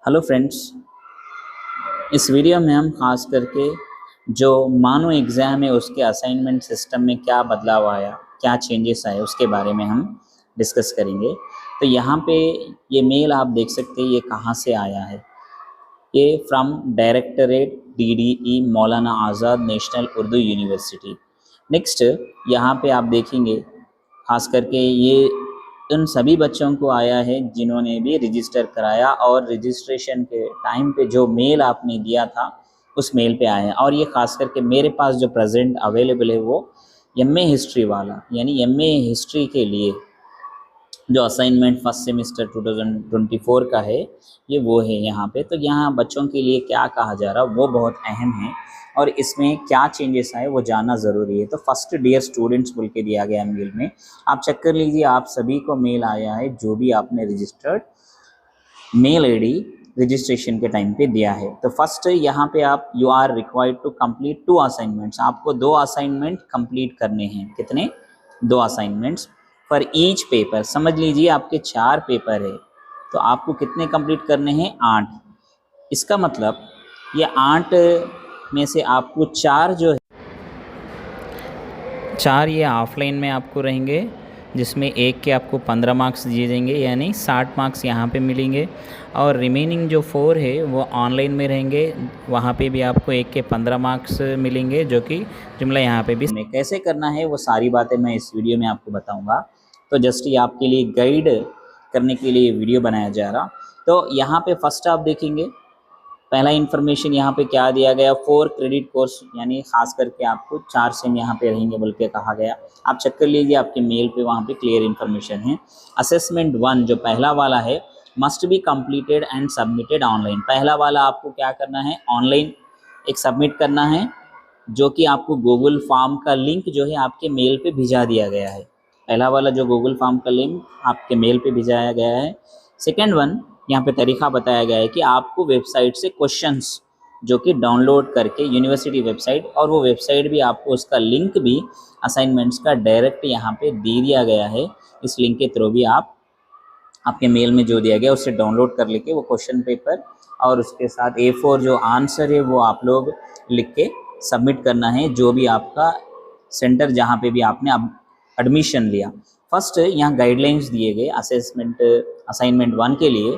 Hello friends, इस video में हम खास करके जो मानो एग्ज़ाम है उसके असाइनमेंट सिस्टम में क्या बदलाव आया, क्या चेंजेस आए उसके बारे में हम डिस्कस करेंगे। तो यहाँ पे ये मेल आप देख सकते हैं, ये कहाँ से आया है। ये from directorate DDE Maulana Azad national Urdu university. Next यहाँ पे आप देखेंगे खास करके ये उन सभी बच्चों को आया है जिन्होंने भी रजिस्टर कराया और रजिस्ट्रेशन के टाइम पे जो मेल आपने दिया था उस मेल पे आया है। और ये खास करके मेरे पास जो प्रेजेंट अवेलेबल है वो एमए हिस्ट्री वाला, यानी एमए हिस्ट्री के लिए जो असाइनमेंट फर्स्ट सेमेस्टर 2024 का है ये वो है यहाँ पे। तो यहाँ बच्चों के लिए क्या कहा जा रहा है वो बहुत अहम है और इसमें क्या चेंजेस आए वो जानना ज़रूरी है। तो फर्स्ट डियर स्टूडेंट्स बोल के दिया गया मेल में, आप चेक कर लीजिए, आप सभी को मेल आया है जो भी आपने रजिस्टर्ड मेल आईडी रजिस्ट्रेशन के टाइम पे दिया है। तो फर्स्ट यहाँ पे आप you are required to complete 2 assignments, आपको 2 असाइनमेंट कंप्लीट करने हैं। कितने? 2 असाइनमेंट्स फॉर ईच पेपर। समझ लीजिए आपके 4 पेपर है तो आपको कितने कंप्लीट करने हैं? 8। इसका मतलब ये 8 में से आपको 4 जो है 4 ये ऑफलाइन में आपको रहेंगे, जिसमें एक के आपको 15 मार्क्स दिए जाएंगे, यानी 60 मार्क्स यहाँ पे मिलेंगे। और रिमेनिंग जो 4 है वो ऑनलाइन में रहेंगे, वहाँ पे भी आपको एक के 15 मार्क्स मिलेंगे, जो कि जुमला यहाँ पे भी कैसे करना है वो सारी बातें मैं इस वीडियो में आपको बताऊँगा। तो जस्ट ये आपके लिए गाइड करने के लिए वीडियो बनाया जा रहा। तो यहाँ पे फर्स्ट आप देखेंगे पहला इन्फॉर्मेशन यहाँ पे क्या दिया गया, 4 क्रेडिट कोर्स, यानी खास करके आपको 4 सेम यहाँ पे रहेंगे बोल के कहा गया। आप चेक कर लीजिए आपके मेल पे, वहाँ पे क्लियर इन्फॉर्मेशन है। असेसमेंट 1 जो पहला वाला है must be completed and submitted online. पहला वाला आपको क्या करना है, ऑनलाइन एक सबमिट करना है, जो कि आपको गूगल फॉर्म का लिंक जो है आपके मेल पे भिजा दिया गया है। पहला वाला जो गूगल फॉर्म का लिंक आपके मेल पे भिजाया गया है। सेकेंड वन यहाँ पे तरीका बताया गया है कि आपको वेबसाइट से क्वेश्चंस जो कि डाउनलोड करके यूनिवर्सिटी वेबसाइट, और वो वेबसाइट भी आपको उसका लिंक भी असाइनमेंट्स का डायरेक्ट यहाँ पे दे दिया गया है। इस लिंक के थ्रू भी आप आपके मेल में जो दिया गया उससे डाउनलोड कर लेके वो क्वेश्चन पेपर और उसके साथ A4 जो आंसर है वो आप लोग लिख के सबमिट करना है, जो भी आपका सेंटर जहाँ पे भी आपने अब एडमिशन लिया। फर्स्ट यहाँ गाइडलाइंस दिए गए असाइनमेंट 1 के लिए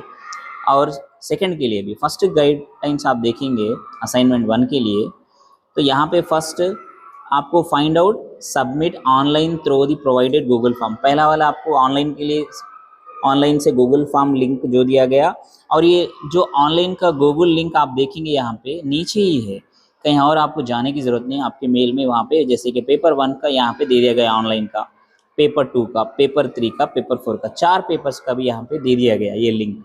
और सेकंड के लिए भी। फर्स्ट गाइडलाइंस आप देखेंगे असाइनमेंट 1 के लिए, तो यहाँ पे फर्स्ट आपको find out submit online through the provided Google form. पहला वाला आपको ऑनलाइन के लिए ऑनलाइन से गूगल फॉर्म लिंक जो दिया गया, और ये जो ऑनलाइन का गूगल लिंक आप देखेंगे यहाँ पे नीचे ही है, कहीं और आपको जाने की ज़रूरत नहीं है। आपके मेल में वहाँ पे जैसे कि पेपर 1 का यहाँ पे दे दिया गया ऑनलाइन का, पेपर 2 का, पेपर 3 का, पेपर 4 का, 4 पेपर्स का भी यहाँ पे दे दिया गया ये लिंक।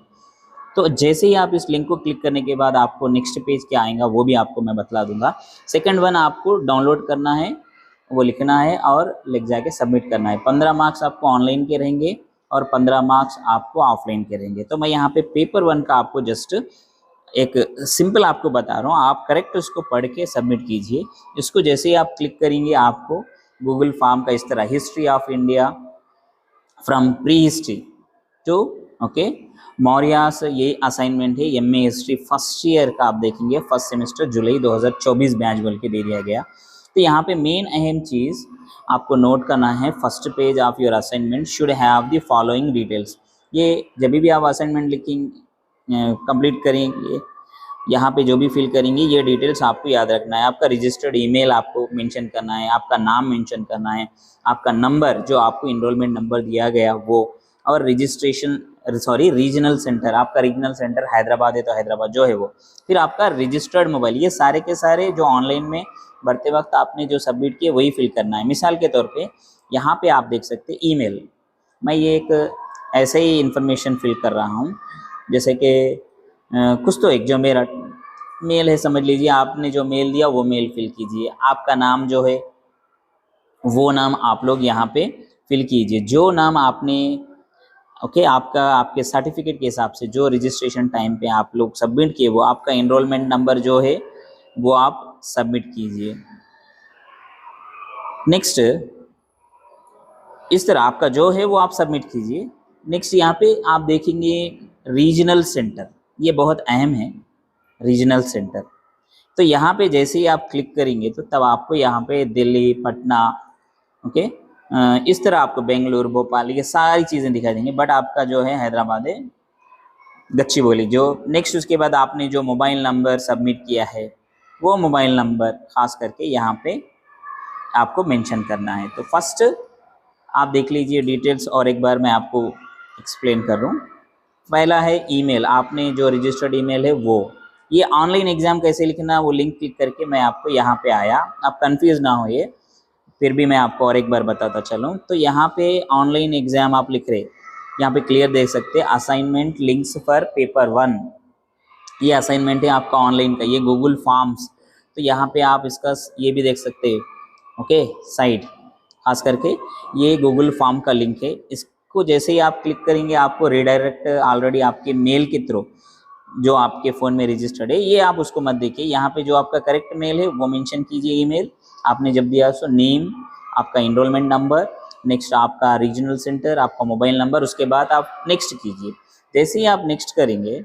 तो जैसे ही आप इस लिंक को क्लिक करने के बाद आपको नेक्स्ट पेज क्या आएगा वो भी आपको मैं बतला दूंगा। सेकंड वन आपको डाउनलोड करना है, वो लिखना है और लिख जाके सबमिट करना है। 15 मार्क्स आपको ऑनलाइन के रहेंगे और 15 मार्क्स आपको ऑफलाइन के रहेंगे। तो मैं यहाँ पे पेपर 1 का आपको जस्ट एक सिंपल आपको बता रहा हूँ, आप करेक्ट उसको पढ़ के सबमिट कीजिए। इसको जैसे ही आप क्लिक करेंगे आपको गूगल फॉर्म का इस तरह history of India from prehistory to Maurya से ये असाइनमेंट है एमए हिस्ट्री फर्स्ट ईयर का। आप देखेंगे फर्स्ट सेमेस्टर जुलाई 2024 बैच बोल के दे दिया गया। तो यहाँ पे मेन अहम चीज़ आपको नोट करना है, first page of your assignment should have the following details. ये जब भी आप असाइनमेंट लिखेंगे कंप्लीट करेंगे, यहाँ पे जो भी फिल करेंगे ये डिटेल्स आपको याद रखना है। आपका रजिस्टर्ड ईमेल आपको मेंशन करना है, आपका नाम मेंशन करना है, आपका नंबर जो आपको इनरोलमेंट नंबर दिया गया वो, और रीजनल सेंटर, आपका रीजनल सेंटर हैदराबाद है तो हैदराबाद जो है वो, फिर आपका रजिस्टर्ड मोबाइल। ये सारे के सारे जो ऑनलाइन में भरते वक्त आपने जो सबमिट किए वही फिल करना है। मिसाल के तौर पे यहाँ पे आप देख सकते हैं ईमेल, मैं ये एक ऐसे ही इंफॉर्मेशन फिल कर रहा हूँ, जैसे कि कुछ तो एक जो मेरा मेल है समझ लीजिए, आपने जो मेल दिया वो मेल फिल कीजिए। आपका नाम जो है वो नाम आप लोग यहाँ पे फिल कीजिए, जो नाम आपने आपका आपके सर्टिफिकेट के हिसाब से जो रजिस्ट्रेशन टाइम पे आप लोग सबमिट किए वो आपका एनरोलमेंट नंबर जो है वो आप सबमिट कीजिए। नेक्स्ट इस तरह आपका जो है वो आप सबमिट कीजिए। नेक्स्ट यहाँ पे आप देखेंगे रीजनल सेंटर, ये बहुत अहम है, रीजनल सेंटर। तो यहाँ पे जैसे ही आप क्लिक करेंगे तो तब आपको यहाँ पे दिल्ली, पटना, ओके, इस तरह आपको बेंगलुरु, भोपाल, ये सारी चीज़ें दिखाई देंगी। बट आपका जो है हैदराबाद है, गच्चीबोली। जो नेक्स्ट उसके बाद आपने जो मोबाइल नंबर सबमिट किया है वो मोबाइल नंबर खास करके यहाँ पे आपको मेंशन करना है। तो फर्स्ट आप देख लीजिए डिटेल्स, और एक बार मैं आपको एक्सप्लेन कर रहा हूँ। पहला है ईमेल, आपने जो रजिस्टर्ड ईमेल है वो। ये ऑनलाइन एग्ज़ाम कैसे लिखना है वो लिंक क्लिक करके मैं आपको यहाँ पे आया, आप कंफ्यूज ना होइए, फिर भी मैं आपको और एक बार बताता चलूँ। तो यहाँ पे ऑनलाइन एग्ज़ाम आप लिख रहे, यहाँ पे क्लियर देख सकते हैं असाइनमेंट लिंक्स फॉर पेपर 1, ये असाइनमेंट है आपका ऑनलाइन का, ये गूगल फॉर्म्स। तो यहाँ पे आप इसका ये भी देख सकते हैं, ओके, साइट खास करके ये गूगल फॉर्म का लिंक है। इसको जैसे ही आप क्लिक करेंगे आपको रिडायरेक्ट ऑलरेडी आपके मेल के थ्रू जो आपके फ़ोन में रजिस्टर्ड है, ये आप उसको मत देखिए। यहाँ पे जो आपका करेक्ट मेल है वो मेंशन कीजिए, ईमेल आपने जब दिया सो नेम, आपका इनरोलमेंट नंबर, नेक्स्ट आपका रीजनल सेंटर, आपका मोबाइल नंबर, उसके बाद आप नेक्स्ट कीजिए। जैसे ही आप नेक्स्ट करेंगे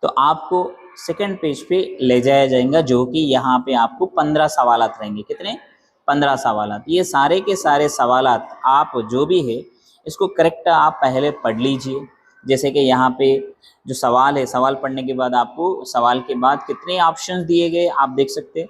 तो आपको सेकंड पेज पे ले जाया जाएगा, जो कि यहाँ पे आपको 15 सवालात रहेंगे। कितने? 15 सवालात। ये सारे के सारे सवालात आप जो भी है इसको करेक्ट आप पहले पढ़ लीजिए। जैसे कि यहाँ पे जो सवाल है, सवाल पढ़ने के बाद आपको सवाल के बाद कितने ऑप्शंस दिए गए आप देख सकते हैं,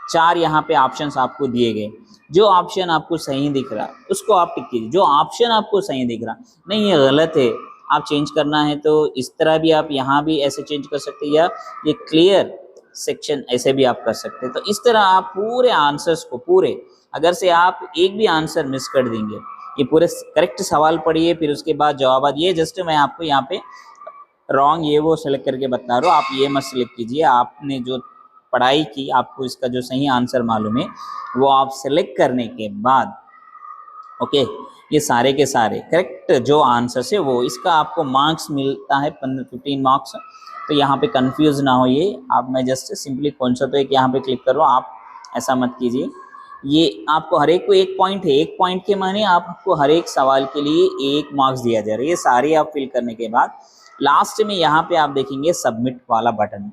4 यहाँ पे ऑप्शंस आपको दिए गए। जो ऑप्शन आपको सही दिख रहा उसको आप टिक कीजिए। जो ऑप्शन आपको सही दिख रहा नहीं ये गलत है, आप चेंज करना है तो इस तरह भी आप यहाँ भी ऐसे चेंज कर सकते हैं, या ये क्लियर सेक्शन ऐसे भी आप कर सकते हैं। तो इस तरह आप पूरे आंसर्स को पूरे, अगर से आप एक भी आंसर मिस कर देंगे, ये पूरे करेक्ट सवाल पढ़िए, फिर उसके बाद जवाब। ये जस्ट मैं आपको यहाँ पे रॉन्ग ये वो सेलेक्ट करके बता रहा हूँ, आप ये मत सेलेक्ट कीजिए। आपने जो पढ़ाई की आपको इसका जो सही आंसर मालूम है वो आप सेलेक्ट करने के बाद, ओके, ये सारे के सारे करेक्ट जो आंसर है वो, इसका आपको मार्क्स मिलता है 15 मार्क्स। तो यहाँ पे कंफ्यूज ना होइए आप, मैं जस्ट सिंपली कौन सा तो एक यहाँ पे क्लिक कर रहा हूँ, आप ऐसा मत कीजिए। ये आपको हर एक को 1 पॉइंट है, 1 पॉइंट के माने आपको हर एक सवाल के लिए 1 मार्क्स दिया जा रहा है। ये सारे आप फिल करने के बाद लास्ट में यहाँ पे आप देखेंगे सबमिट वाला बटन,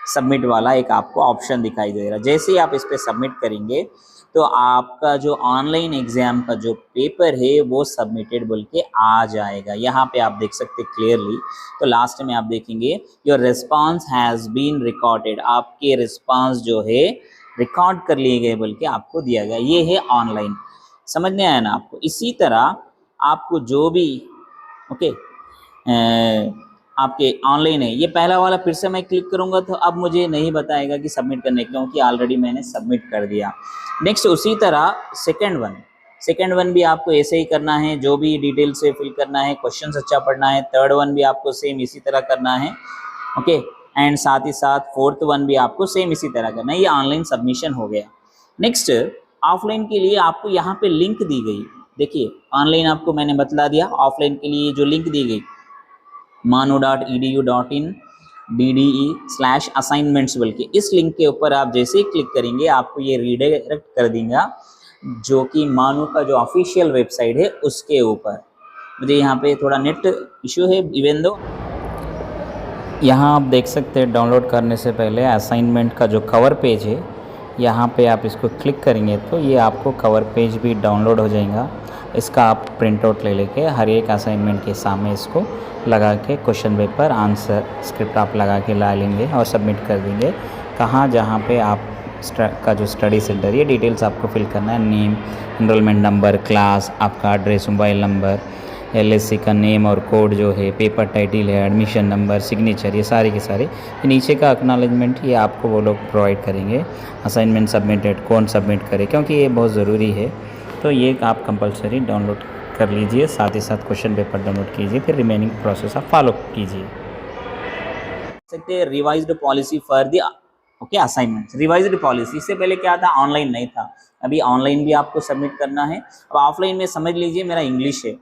सबमिट वाला एक आपको ऑप्शन दिखाई दे रहा है। जैसे ही आप इस पर सबमिट करेंगे तो आपका जो ऑनलाइन एग्जाम का जो पेपर है वो सबमिटेड बोल के आ जाएगा। यहाँ पे आप देख सकते क्लियरली। तो लास्ट में आप देखेंगे your response has been recorded, आपके रिस्पांस जो है रिकॉर्ड कर लिए गए बोल के आपको दिया गया। ये है ऑनलाइन, समझ में आया ना आपको। इसी तरह आपको जो भी ओके आपके ऑनलाइन है, ये पहला वाला फिर से मैं क्लिक करूंगा तो अब मुझे नहीं बताएगा कि सबमिट करने, क्योंकि ऑलरेडी मैंने सबमिट कर दिया। नेक्स्ट उसी तरह सेकंड वन भी आपको ऐसे ही करना है, जो भी डिटेल से फिल करना है, क्वेश्चन अच्छा पढ़ना है। थर्ड वन भी आपको सेम इसी तरह करना है, ओके, एंड साथ ही साथ फोर्थ वन भी आपको सेम इसी तरह करना है। ये ऑनलाइन सबमिशन हो गया। नेक्स्ट ऑफलाइन के लिए आपको यहाँ पे लिंक दी गई, देखिए ऑनलाइन आपको मैंने बतला दिया, ऑफलाइन के लिए जो लिंक दी गई manu.edu.in DDE/assignments बोल के, इस लिंक के ऊपर आप जैसे ही क्लिक करेंगे आपको ये रीडायरेक्ट कर देगा जो कि मानू का जो ऑफिशियल वेबसाइट है उसके ऊपर। मुझे यहाँ पे थोड़ा नेट इशू है, इवन दो यहाँ आप देख सकते हैं डाउनलोड करने से पहले असाइनमेंट का जो कवर पेज है यहाँ पे आप इसको क्लिक करेंगे तो ये आपको कवर पेज भी डाउनलोड हो जाएगा। इसका आप प्रिंट आउट ले लेके हर एक असाइनमेंट के सामने इसको लगा के क्वेश्चन पेपर आंसर स्क्रिप्ट आप लगा के ला लेंगे और सबमिट कर देंगे। कहाँ जहाँ पे आप का जो स्टडी सेंटर, ये डिटेल्स आपको फिल करना है, नेम, एनरोलमेंट नंबर, क्लास, आपका एड्रेस, मोबाइल नंबर, LSC का नेम और कोड जो है, पेपर टाइटल है, एडमिशन नंबर, सिग्नेचर, ये सारे के सारे। नीचे का एक्नॉलेजमेंट ये आपको वो लोग प्रोवाइड करेंगे। असाइनमेंट सबमिटेड, कौन सबमिट करे, क्योंकि ये बहुत ज़रूरी है। तो ये आप कंपलसरी डाउनलोड कर लीजिए, साथ ही साथ क्वेश्चन पेपर डाउनलोड कीजिए, फिर रिमेनिंग प्रोसेस आप फॉलो कीजिए। सकते revised policy for the okay assignment. Revised policy, इससे पहले क्या था, ऑनलाइन नहीं था, अभी ऑनलाइन भी आपको सबमिट करना है। अब ऑफलाइन में समझ लीजिए मेरा इंग्लिश है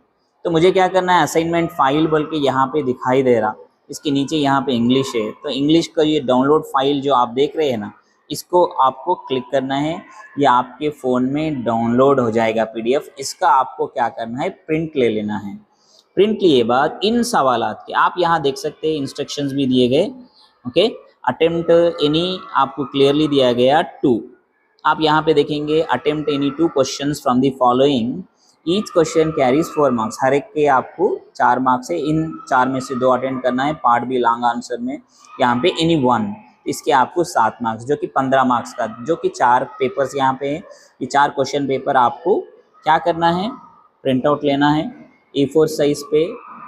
तो मुझे क्या करना है, असाइनमेंट फाइल बोल के यहाँ पे दिखाई दे रहा, इसके नीचे यहाँ पे इंग्लिश है, तो इंग्लिश का ये डाउनलोड फाइल जो आप देख रहे हैं ना, इसको आपको क्लिक करना है, ये आपके फ़ोन में डाउनलोड हो जाएगा PDF। इसका आपको क्या करना है, प्रिंट ले लेना है। प्रिंट लिए बाद इन सवालात के आप यहाँ देख सकते हैं इंस्ट्रक्शंस भी दिए गए। ओके, अटेम्प्ट एनी आपको क्लियरली दिया गया 2। आप यहाँ पे देखेंगे attempt any 2 questions from the following, each question carries 4 marks. हर एक के आपको 4 मार्क्स है, इन 4 में से 2 अटेंड करना है, पार्ट बी लॉन्ग आंसर में यहाँ पे एनी 1, इसके आपको 7 मार्क्स जो कि 15 मार्क्स का, जो कि 4 पेपर्स यहाँ पे हैं। ये 4 क्वेश्चन पेपर आपको क्या करना है, प्रिंट आउट लेना है A4 साइज पे,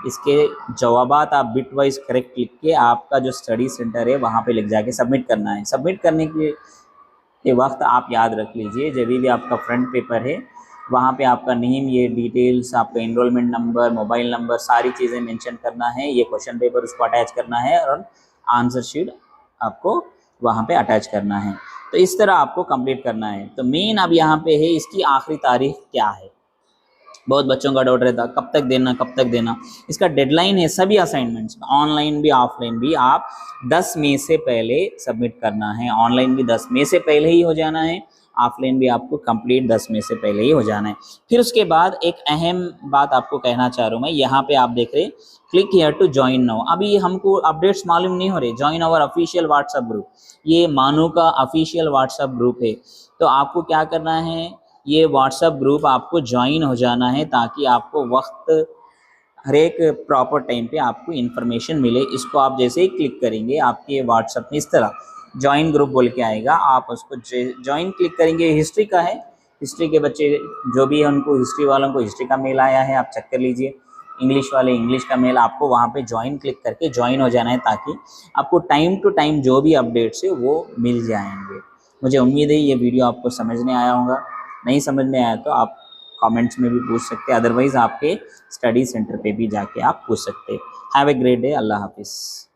इसके जवाबात आप बिट वाइज करेक्ट लिख के आपका जो स्टडी सेंटर है वहाँ पे लिख जाके सबमिट करना है। सबमिट करने के वक्त आप याद रख लीजिए, जब भी आपका फ्रंट पेपर है वहाँ पे आपका नेम, ये डिटेल्स, आपका एनरोलमेंट नंबर, मोबाइल नंबर, सारी चीज़ें मेंशन करना है। ये क्वेश्चन पेपर उसको अटैच करना है और आंसर शीट आपको वहाँ पे अटैच करना है। तो इस तरह आपको कंप्लीट करना है। तो मेन अब यहाँ पे है इसकी आखिरी तारीख क्या है। बहुत बच्चों का डाउट रहता कब तक देना, कब तक देना। इसका डेडलाइन है सभी असाइनमेंट्स का, ऑनलाइन भी ऑफलाइन भी, आप 10 मई से पहले सबमिट करना है। ऑनलाइन भी 10 मई से पहले ही हो जाना है, ऑफलाइन भी आपको कंप्लीट 10 मई से पहले ही हो जाना है। फिर उसके बाद एक अहम बात आपको कहना चाह रहा हूँ मैं, यहाँ पे आप देख रहे हैं click here to join now. अभी हमको अपडेट्स मालूम नहीं हो रहे, join our official WhatsApp group, ये मानू का ऑफिशियल व्हाट्सएप ग्रुप है। तो आपको क्या करना है, ये व्हाट्सएप ग्रुप आपको ज्वाइन हो जाना है ताकि आपको वक्त हर एक प्रॉपर टाइम पे आपको इन्फॉर्मेशन मिले। इसको आप जैसे ही क्लिक करेंगे आपके व्हाट्सएप में इस तरह ज्वाइन ग्रुप बोल के आएगा, आप उसको ज्वाइन क्लिक करेंगे। हिस्ट्री का है, हिस्ट्री के बच्चे जो भी है उनको, हिस्ट्री वालों को हिस्ट्री का मेल आया है, आप चेक कर लीजिए। इंग्लिश वाले इंग्लिश का मेल, आपको वहाँ पे ज्वाइन क्लिक करके ज्वाइन हो जाना है ताकि आपको टाइम टू टाइम जो भी अपडेट्स है वो मिल जाएंगे। मुझे उम्मीद है ये वीडियो आपको समझने आया होगा। नहीं समझ में आया तो आप कमेंट्स में भी पूछ सकते हैं, अदरवाइज आपके स्टडी सेंटर पे भी जाके आप पूछ सकते हैं। हैव ए ग्रेट डे, अल्लाह हाफिज़।